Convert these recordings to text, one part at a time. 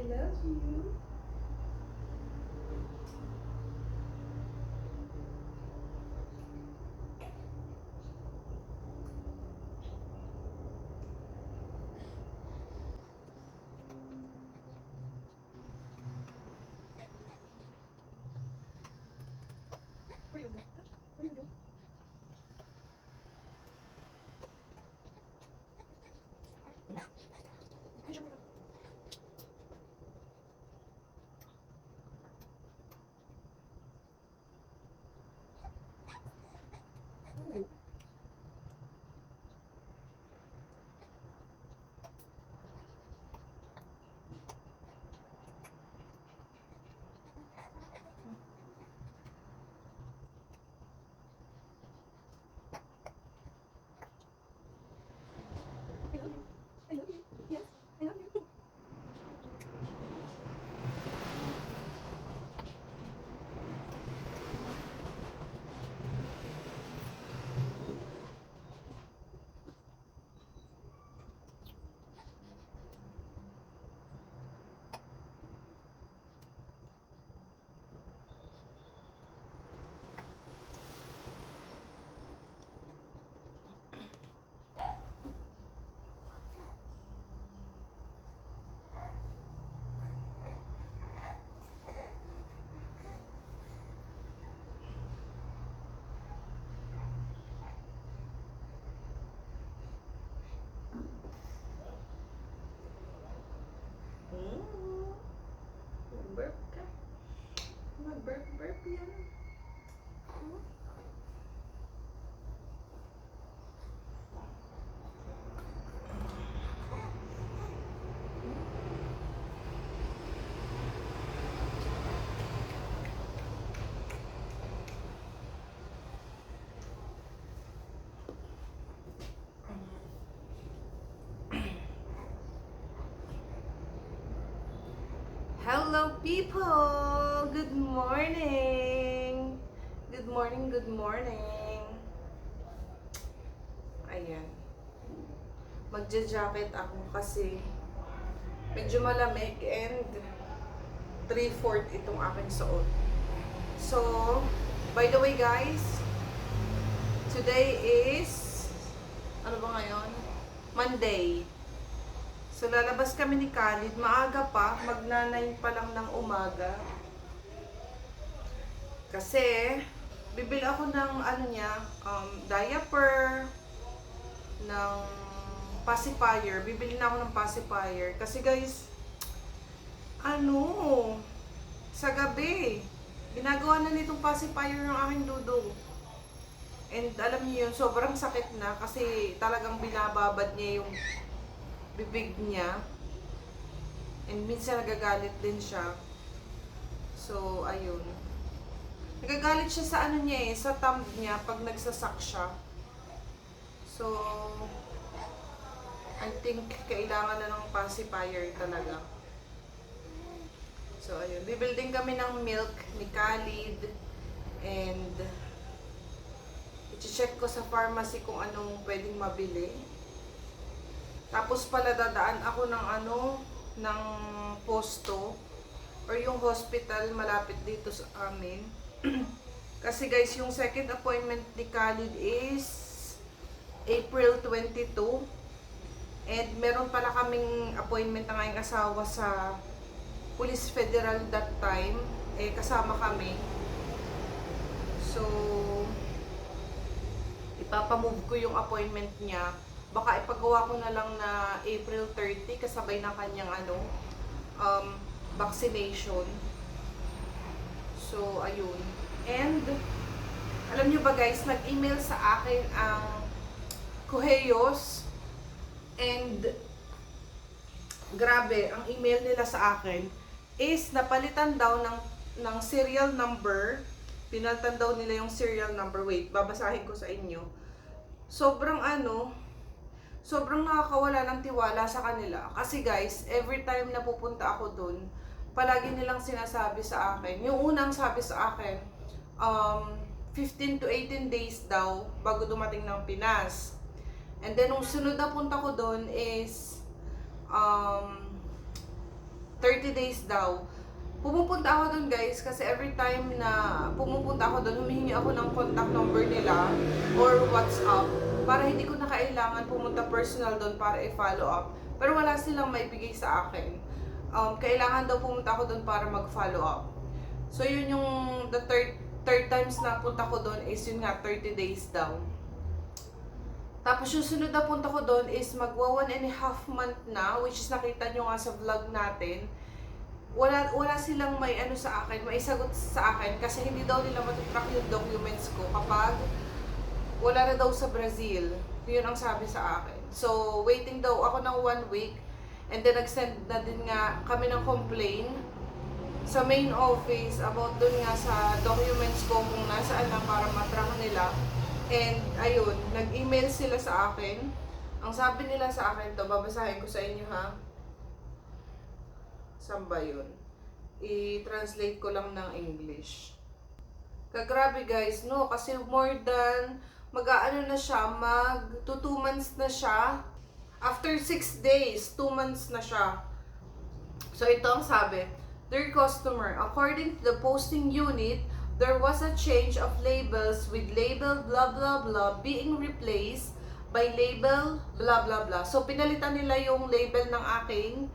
love you. Burp ka. Mag-burp yan. Hello people! Good morning! Good morning, good morning! Ayan. Magja-jacket ako kasi medyo malamig and 3/4 itong aking suot. So, by the way guys, today is, ano ba ngayon? Monday. So, lalabas kami ni Khalid. Maaga pa. Magna-9 pa lang ng umaga. Kasi, bibili ako ng ano niya, diaper, ng pacifier. Bibili na ako ng pacifier. Kasi guys, sa gabi, ginagawa na nitong pacifier ng aking dudong. And alam niyo yun, sobrang sakit na kasi talagang binababad niya yung bibig niya, and minsan nagagalit din siya. So ayun, nagagalit siya sa ano niya sa thumb niya pag nagsasak siya. So I think kailangan na ng pacifier talaga. So ayun, bibuilding kami ng milk ni Khalid, and i-check ko sa pharmacy kung anong pwedeng mabili. Tapos pala dadaan ako ng posto or yung hospital malapit dito sa amin. Kasi guys, yung second appointment ni Khalid is April 22. And meron pala kaming appointment ng aking asawa sa Police Federal that time. Kasama kami. So, ipapamove ko yung appointment niya. Baka ipagawa ko na lang na April 30 kasabay na kanyang vaccination. So, ayun. And, alam nyo ba guys, nag-email sa akin ang Kuheyos. And, grabe, ang email nila sa akin is napalitan daw ng serial number. Pinalitan daw nila yung serial number. Wait, babasahin ko sa inyo. Sobrang nakakawala ng tiwala sa kanila. Kasi guys, every time na pupunta ako dun, palagi nilang sinasabi sa akin. Yung unang sabi sa akin, 15 to 18 days daw bago dumating ng Pinas. And then, nung sunod na punta ko dun is 3 30 days daw. Pumupunta ako doon guys kasi every time na pumupunta ako doon, humihingi ako ng contact number nila or WhatsApp para hindi ko na kailangan pumunta personal doon para i-follow up. Pero wala silang maibigay sa akin. Kailangan daw pumunta ako doon para mag-follow up. So yun yung the third times na punta ko doon is yun nga 30 days daw. Tapos yung sunod na punta ko doon is magwa 1.5 month na, which is nakita nyo nga sa vlog natin. Wala silang may ano sa akin, may sagot sa akin kasi hindi daw nila matutrack yung documents ko kapag wala na daw sa Brazil. Yun ang sabi sa akin. So waiting daw ako ng 1 week and then nag-send na din nga kami ng complaint sa main office about dun nga sa documents ko kung nasaan na para matrack nila. And ayun, nag-email sila sa akin. Ang sabi nila sa akin to, babasahin ko sa inyo ha. Saan ba yun? I-translate ko lang ng English. Kagrabe guys, no? Kasi more than, mag-aano na siya, mag 2 months na siya. After 6 days, 2 months na siya. So ito ang sabi. Dear customer, according to the posting unit, there was a change of labels with label blah blah blah being replaced by label blah blah blah. So pinalitan nila yung label ng aking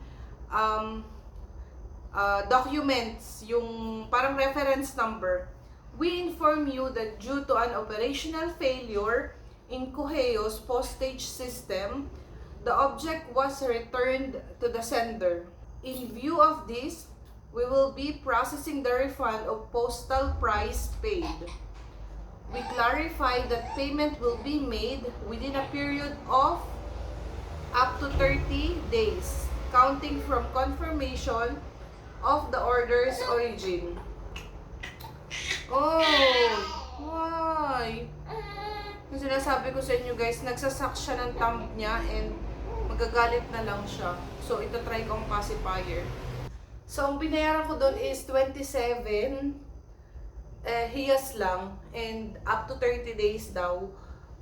documents, yung parang reference number. We inform you that due to an operational failure in Correios postage system, the object was returned to the sender. In view of this, we will be processing the refund of postal price paid. We clarify that payment will be made within a period of up to 30 days, counting from confirmation of the order's origin. Oh, why? Yung sinasabi ko sa inyo guys, nagsasak siya ng thumb niya and magagalit na lang siya. So, ito try kong pacifier. So, ang binayaran ko doon is 27 hiyas lang and up to 30 days daw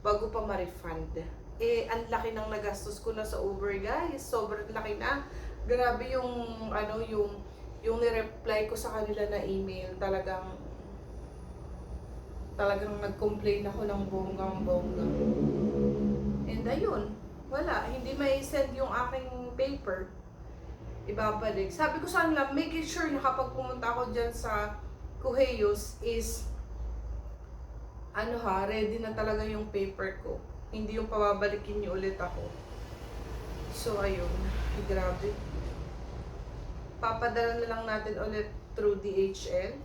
bago pa ma-refund. Ang laki ng nagastos ko na sa Uber guys. Sobrang laki na. Grabe yung yung ni-reply ko sa kanila na email. Talagang nag-complain ako ng bonggang-bongga. And ayun, wala. Hindi may send yung aking paper. Ibabalik. Sabi ko sa kanila, make sure na kapag pumunta ako dyan sa Correios is ready na talaga yung paper ko. Hindi yung pababalikin niyo ulit ako. So, ayun. Grabe. Papadala na lang natin ulit through DHL.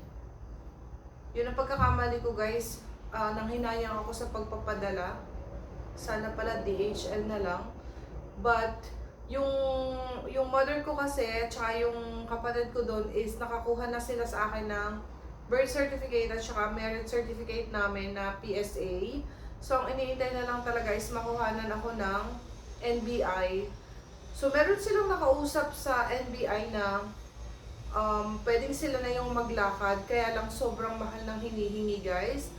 Yun ang pagkakamali ko guys. Nang hinayang ako sa pagpapadala. Sana pala DHL na lang. But, yung mother ko kasi, tsaka yung kapatid ko doon is nakakuha na sila sa akin ng birth certificate at tsaka marriage certificate namin na PSA. So, ang iniintay na lang talaga is makuhanan ako ng NBI. So, meron silang nakausap sa NBI na pwedeng sila na yung maglakad, kaya lang sobrang mahal ng hinihingi guys.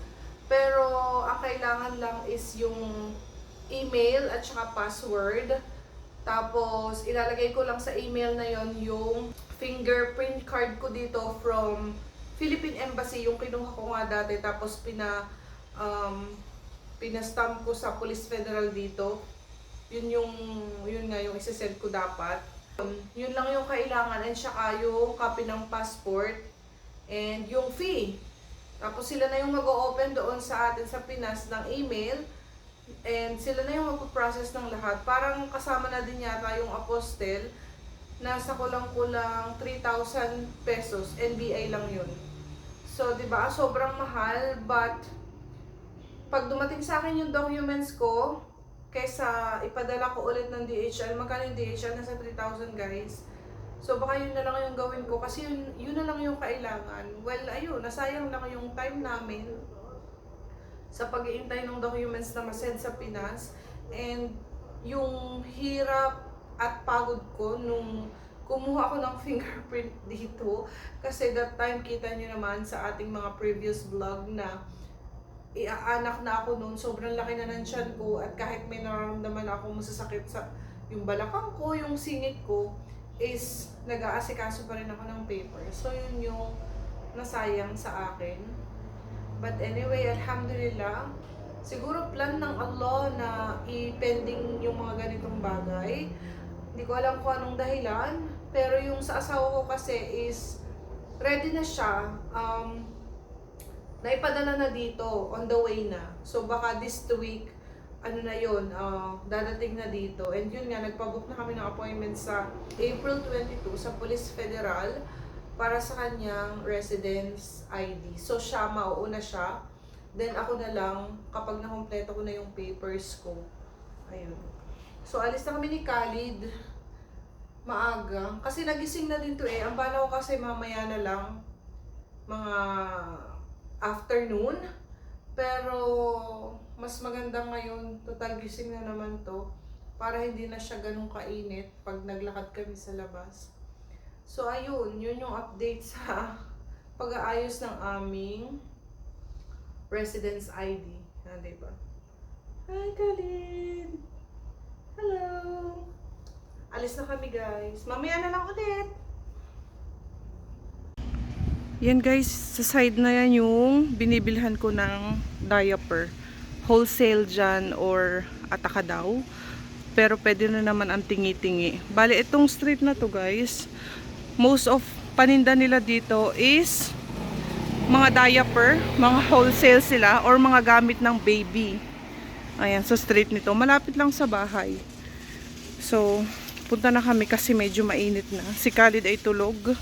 Pero, ang kailangan lang is yung email at tsaka password. Tapos, ilalagay ko lang sa email na yon yung fingerprint card ko dito from Philippine Embassy, yung kinuha ko nga dati. Tapos, pinastamp ko sa Police Federal dito. Yun nga yung isasend ko dapat. Yun lang yung kailangan. And saka yung copy ng passport. And yung fee. Tapos, sila na yung mag-o-open doon sa atin sa Pinas ng email. And sila na yung magpo-process ng lahat. Parang kasama na din yata yung apostel. Nasa kulang-kulang 3,000 pesos. NBI lang yun. So, di ba sobrang mahal. But, pag dumating sa akin yung documents ko, kaysa ipadala ko ulit ng DHL, magkano yung DHL? Nasa 3,000 guys. So, baka yun na lang yung gawin ko. Kasi yun na lang yung kailangan. Well, ayun, nasayang lang yung time namin sa pag-iintay ng documents na masend sa Pinas. And yung hirap at pagod ko nung kumuha ko ng fingerprint dito. Kasi that time, kita nyo naman sa ating mga previous vlog na iaanak na ako noon. Sobrang laki na ng tiyan ko. At kahit may nararamdaman ako masasakit sa yung balakang ko, yung singit ko, is nag-aasikaso pa rin ako ng paper. So, yun yung nasayang sa akin. But anyway, alhamdulillah, siguro plan ng Allah na i-pending yung mga ganitong bagay. Hindi ko alam kung anong dahilan, pero yung sa asawa ko kasi is ready na siya. Naipadala na dito, on the way na. So baka this week, ano na yun, dadating na dito. And yun nga, nagpabook na kami ng appointment sa April 22 sa Police Federal para sa kanyang residence ID. So siya, mauuna siya. Then ako na lang, kapag nakompleto ko na yung papers ko. Ayun. So alis na kami ni Khalid. Maaga. Kasi nagising na din to eh. Ang bala ko kasi mamaya na lang, mga afternoon. Pero mas maganda ngayon, total gising na naman to, para hindi na siya ganun kainit pag naglakad kami sa labas. So ayun, yun yung update sa pag-aayos ng aming residence ID. Diba? Hi Khalid! Hello! Alis na kami guys. Mamaya na lang ulit! Yan guys, sa side na yan yung binibilhan ko ng diaper. Wholesale dyan or ataka daw. Pero pwede na naman ang tingi-tingi. Bale, itong street na to guys, most of paninda nila dito is mga diaper, mga wholesale sila or mga gamit ng baby. Ayan, sa street nito. Malapit lang sa bahay. So, punta na kami kasi medyo mainit na. Si Khalid ay tulog.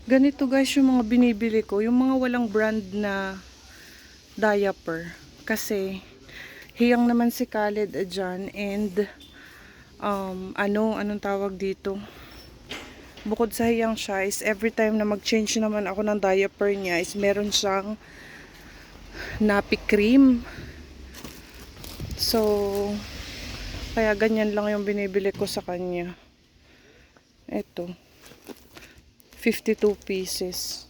Ganito guys yung mga binibili ko. Yung mga walang brand na diaper. Kasi hiyang naman si Khalid dyan. And anong tawag dito? Bukod sa hiyang siya is every time na mag-change naman ako ng diaper niya is meron siyang nappy cream. So kaya ganyan lang yung binibili ko sa kanya. Ito. 52 pieces.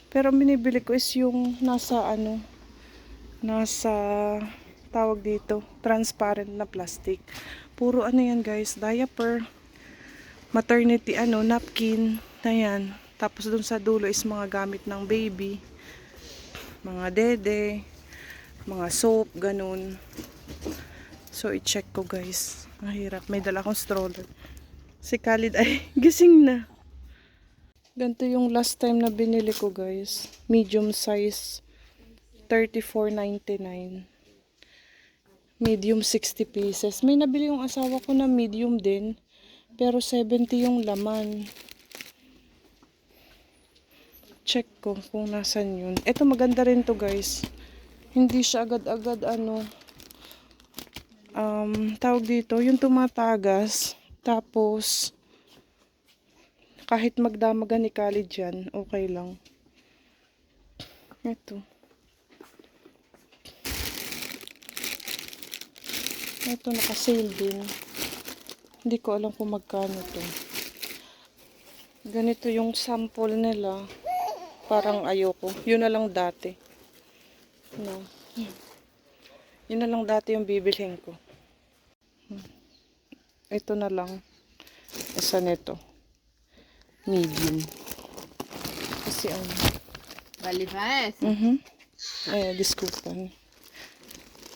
Pero binibili ko is yung nasa nasa tawag dito, transparent na plastic. Puro yan guys, diaper, maternity napkin, ayan. Tapos dun sa dulo is mga gamit ng baby, mga dede, mga soap, ganun. So i-check ko guys. Mahirap, may dala akong stroller. Si Khalid ay gising na. Ganito yung last time na binili ko guys. Medium size, $34.99. Medium 60 pieces. May nabili yung asawa ko na medium din. Pero 70 yung laman. Check ko kung nasan yun. Ito maganda rin to guys. Hindi siya agad-agad tawag dito, yung tumatagas. Tapos kahit magdamagan ni Khalid dyan, okay lang. Ito. Ito naka-sale din. Hindi ko alam kung magkano to. Ganito yung sample nila. Parang ayoko. Yun na lang dati. No. Yun na lang dati yung bibilhin ko. Ito na lang. Isa nito. Medium. Kasi Vale essa? Desculpa.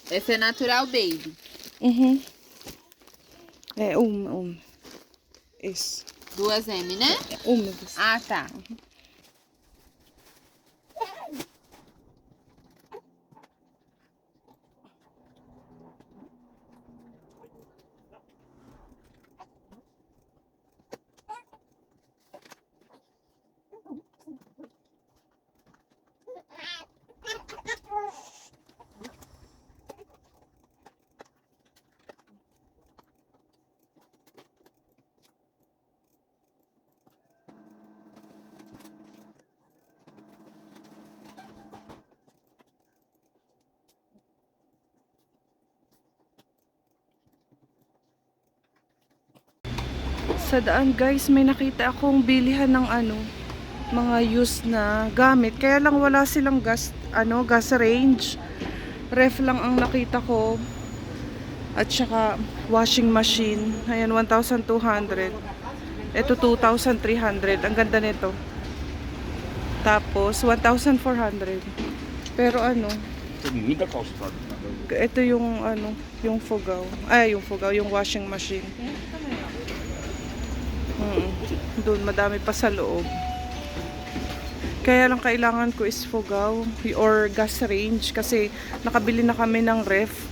Essa é natural baby. Esse. 2M, né? Uma. Ah, tá. Sa daan guys, may nakita akong bilihan ng mga used na gamit. Kaya lang wala silang gas range. Ref lang ang nakita ko. At saka washing machine. Ayan, 1,200. Ito 2,300. Ang ganda nito. Tapos 1,400. Pero ano, Tem muita calçada. ito yung ano, yung Fogaw. Ay, yung Fogaw, yung washing machine. Doon madami pa sa loob. Kaya lang kailangan ko is Fogaw or gas range kasi nakabili na kami ng ref.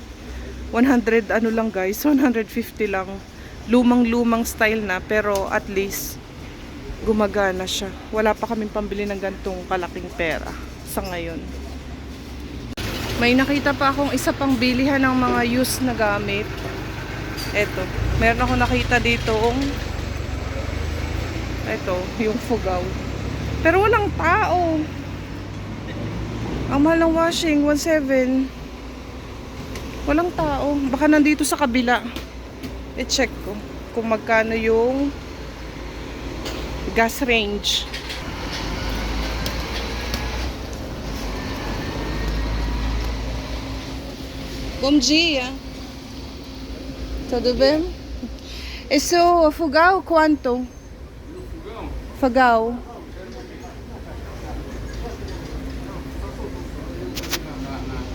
100 ano lang guys, 150 lang. Lumang-lumang style na pero at least gumagana siya. Wala pa kaming pambili ng gantong kalaking pera sa ngayon. May nakita pa akong isa pang bilihan ng mga used na gamit. Eto, meron ako nakita dito eto, yung Fogaw. Pero walang tao. Ang mahal ng washing, 1,700. Walang tao. Baka nandito sa kabila. I-check ko kung magkano yung gas range. Bom dia. Tudo bem? Isso, Fogaw, quanto? Fogaw.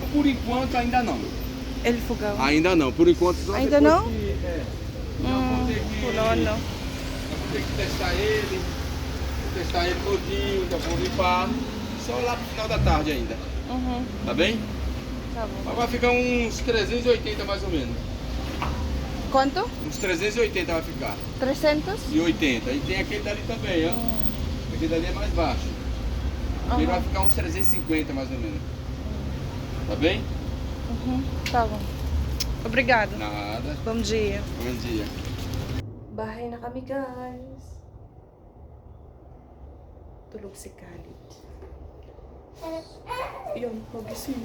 Por enquanto ainda não. El Fogaw. Ainda não, por enquanto só Ainda depois não? que- Wala na. Tem que testar ele. Testar ele todinho, então vou limpar. Só lá pro final da tarde ainda. Tá bem? Tá bom. Mas vai ficar uns 380 mais ou menos. Quanto? Uns 380 vai ficar. 300? E 80. E tem aquele dali também, ó. Aquele dali é mais baixo. Ele vai ficar uns 350 mais ou menos. Tá bem? Tá bom. Obrigado. Nada. Bom dia. Bom dia. Bahay na kami, guys. Tulog si Khalid. Yun, magising.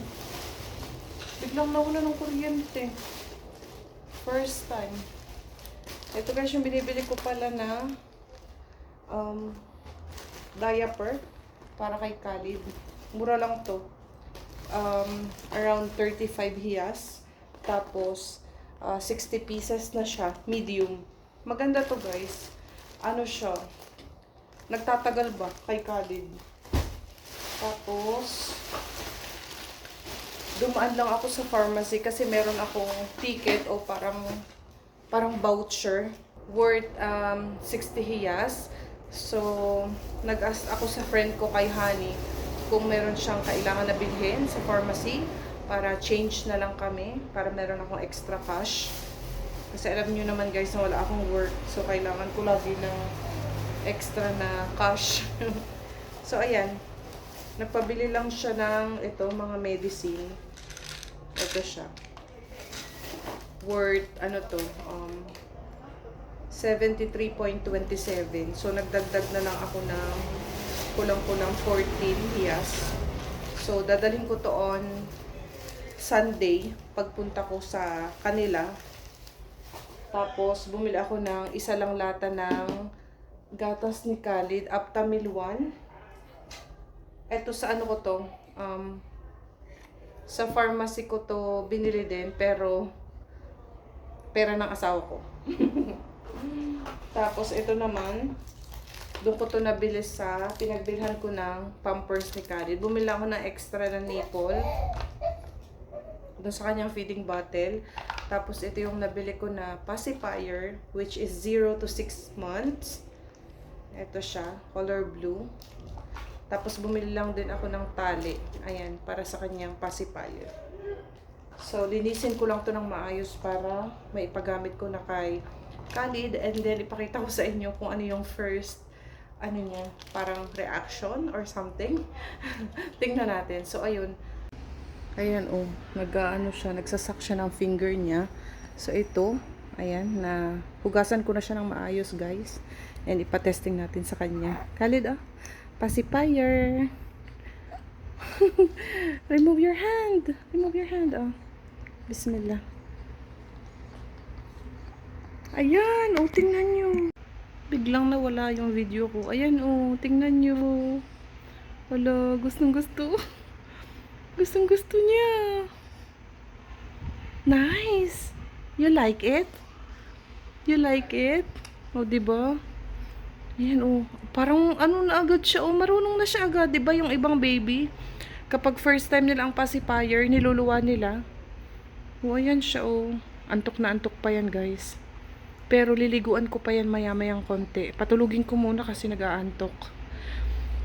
Biglang nawala ng kuryente. First time. Ito guys yung binibili ko pala na diaper para kay Khalid. Mura lang to. Around 35 hiyas. Tapos 60 pieces na siya. Medium. Maganda to guys. Ano siya? Nagtatagal ba kay Khalid? Tapos dumaan lang ako sa pharmacy kasi meron akong ticket o parang voucher worth 60 hiyas. So, nag-ask ako sa friend ko kay Honey kung meron siyang kailangan na bilhin sa pharmacy para change na lang kami, para meron akong extra cash. Kasi alam niyo naman guys na wala akong work. So, kailangan ko lagi ng extra na cash. So, ayan. Nagpabili lang siya ng ito, mga medicine. Ito siya. Worth, ano to, 73.27. So, nagdagdag na lang ako ng kulang-kulang 14 hiyas. So, dadalhin ko to on Sunday, pagpunta ko sa kanila. Tapos, bumili ako ng isa lang lata ng gatas ni Khalid, Aptamil 1. Ito sa ano ko to, sa pharmacy ko to binili din, pero pera ng asawa ko. Tapos ito naman, doon ko to nabili sa pinagbilhan ko ng Pampers ni Khalid. Bumili ako ng extra na nipple doon sa kanyang feeding bottle. Tapos ito yung nabili ko na pacifier, which is 0 to 6 months. Ito siya, color blue. Tapos bumili lang din ako ng tali. Ayan, para sa kanyang pacifier. So, linisin ko lang to ng maayos para maipagamit ko na kay Khalid. And then, ipakita ko sa inyo kung ano yung first, ano niya, parang reaction or something. Tingnan natin. So, ayun. Ayan, oh. Nag-ano siya, nagsasak siya ng finger niya. So, ito. Ayan, na hugasan ko na siya ng maayos, guys. And ipatesting natin sa kanya. Khalid, ah. Pacifier. Remove your hand. Remove your hand, oh. Bismillah. Ayan, oh, tingnan nyo. Biglang nawala yung video ko. Ayan, oh, tingnan nyo. Wala, gustong gusto. Gustong gusto niya. Nice. You like it? You like it? O, diba? Ayan, oh. Parang ano na agad siya, oh. Marunong na siya agad. Diba yung ibang baby? Kapag first time nila ang pacifier, niluluwa nila. Oh, ayan siya, oh. Antok na antok pa yan, guys. Pero liliguan ko pa yan maya-mayang konti. Patulugin ko muna kasi nag-aantok.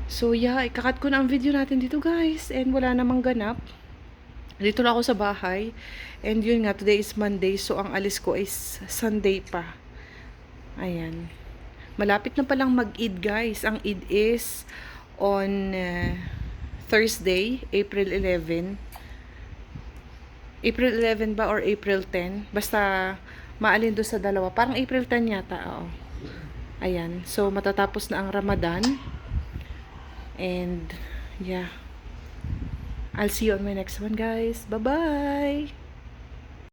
So, yeah. Ikakat ko na ang video natin dito, guys. And wala namang ganap. Dito na ako sa bahay. And yun nga, today is Monday. So, ang alis ko is Sunday pa. Ayan. Malapit na palang mag-Eid, guys. Ang Eid is on Thursday, April 11. April 11 ba or April 10? Basta maalin doon sa dalawa. Parang April 10 yata, oo. Ayan. So, matatapos na ang Ramadan. And, yeah. I'll see you on my next one, guys. Bye-bye!